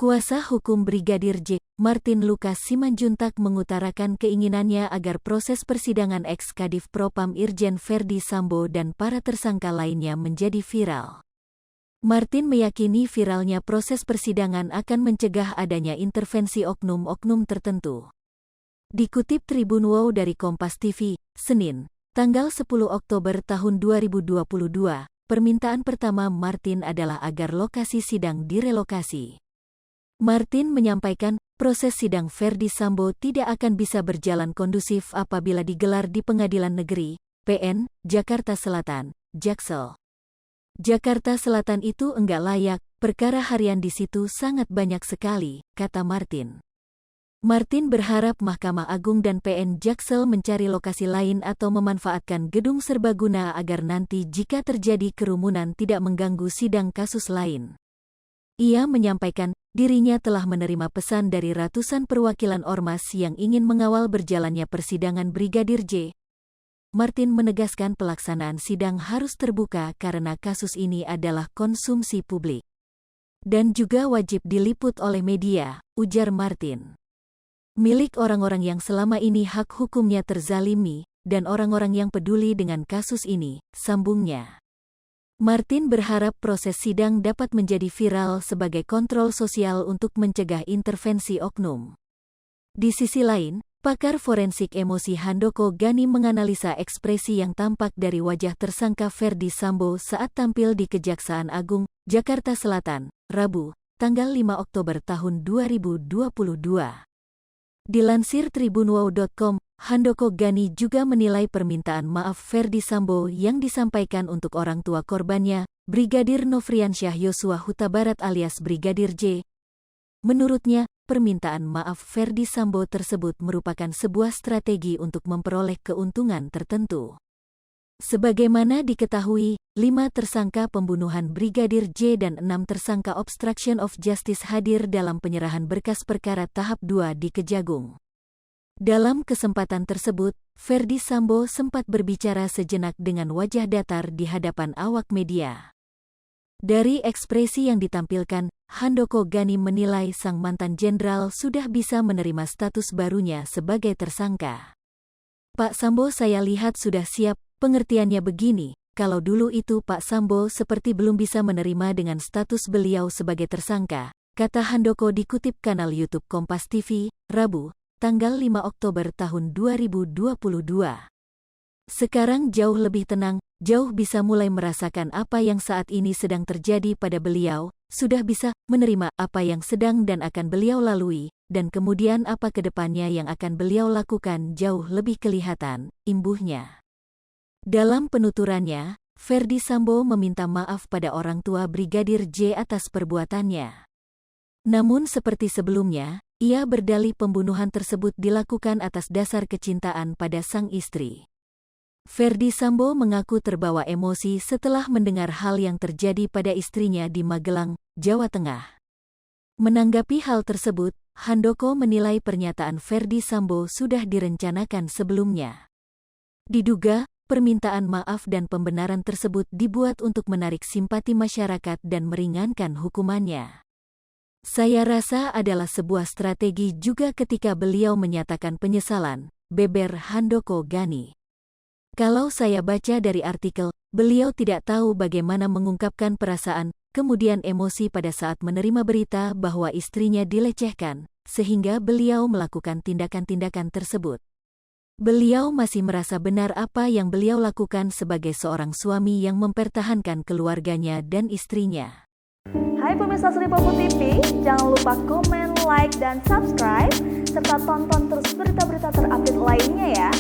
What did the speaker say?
Kuasa hukum Brigadir J. Martin Lukas Simanjuntak mengutarakan keinginannya agar proses persidangan ex-Kadif Propam Irjen Verdi Sambo dan para tersangka lainnya menjadi viral. Martin meyakini viralnya proses persidangan akan mencegah adanya intervensi oknum-oknum tertentu. Dikutip Tribun Wow dari Kompas TV, Senin, tanggal 10 Oktober tahun 2022, permintaan pertama Martin adalah agar lokasi sidang direlokasi. Martin menyampaikan, proses sidang Verdi Sambo tidak akan bisa berjalan kondusif apabila digelar di Pengadilan Negeri, PN, Jakarta Selatan, Jaksel. Jakarta Selatan itu enggak layak, perkara harian di situ sangat banyak sekali, kata Martin. Martin berharap Mahkamah Agung dan PN Jaksel mencari lokasi lain atau memanfaatkan gedung serbaguna agar nanti jika terjadi kerumunan tidak mengganggu sidang kasus lain. Ia menyampaikan, dirinya telah menerima pesan dari ratusan perwakilan ormas yang ingin mengawal berjalannya persidangan Brigadir J. Martin menegaskan pelaksanaan sidang harus terbuka karena kasus ini adalah konsumsi publik. Dan juga wajib diliput oleh media, ujar Martin. Milik orang-orang yang selama ini hak hukumnya terzalimi, dan orang-orang yang peduli dengan kasus ini, sambungnya. Martin berharap proses sidang dapat menjadi viral sebagai kontrol sosial untuk mencegah intervensi oknum. Di sisi lain, pakar forensik emosi Handoko Gani menganalisa ekspresi yang tampak dari wajah tersangka Verdi Sambo saat tampil di Kejaksaan Agung, Jakarta Selatan, Rabu, tanggal 5 Oktober tahun 2022. Dilansir tribunwow.com, Handoko Gani juga menilai permintaan maaf Verdi Sambo yang disampaikan untuk orang tua korbannya, Brigadir Nofriansyah Yosua Huta Barat alias Brigadir J. Menurutnya, permintaan maaf Verdi Sambo tersebut merupakan sebuah strategi untuk memperoleh keuntungan tertentu. Sebagaimana diketahui, 5 tersangka pembunuhan Brigadir J dan 6 tersangka obstruction of justice hadir dalam penyerahan berkas perkara tahap 2 di Kejagung. Dalam kesempatan tersebut, Verdi Sambo sempat berbicara sejenak dengan wajah datar di hadapan awak media. Dari ekspresi yang ditampilkan, Handoko Gani menilai sang mantan jenderal sudah bisa menerima status barunya sebagai tersangka. Pak Sambo saya lihat sudah siap, pengertiannya begini, kalau dulu itu Pak Sambo seperti belum bisa menerima dengan status beliau sebagai tersangka, kata Handoko dikutip kanal YouTube Kompas TV, Rabu, tanggal 5 Oktober tahun 2022. Sekarang jauh lebih tenang, jauh bisa mulai merasakan apa yang saat ini sedang terjadi pada beliau, sudah bisa menerima apa yang sedang dan akan beliau lalui, dan kemudian apa ke depannya yang akan beliau lakukan jauh lebih kelihatan, imbuhnya. Dalam penuturannya, Verdi Sambo meminta maaf pada orang tua Brigadir J atas perbuatannya. Namun seperti sebelumnya, ia berdalih pembunuhan tersebut dilakukan atas dasar kecintaan pada sang istri. Verdi Sambo mengaku terbawa emosi setelah mendengar hal yang terjadi pada istrinya di Magelang, Jawa Tengah. Menanggapi hal tersebut, Handoko menilai pernyataan Verdi Sambo sudah direncanakan sebelumnya. Diduga, permintaan maaf dan pembenaran tersebut dibuat untuk menarik simpati masyarakat dan meringankan hukumannya. Saya rasa adalah sebuah strategi juga ketika beliau menyatakan penyesalan, beber Handoko Gani. Kalau saya baca dari artikel, beliau tidak tahu bagaimana mengungkapkan perasaan, kemudian emosi pada saat menerima berita bahwa istrinya dilecehkan, sehingga beliau melakukan tindakan-tindakan tersebut. Beliau masih merasa benar apa yang beliau lakukan sebagai seorang suami yang mempertahankan keluarganya dan istrinya. Hai pemirsa Sri Popo TV, jangan lupa komen, like, dan subscribe, serta tonton terus berita-berita terupdate lainnya ya.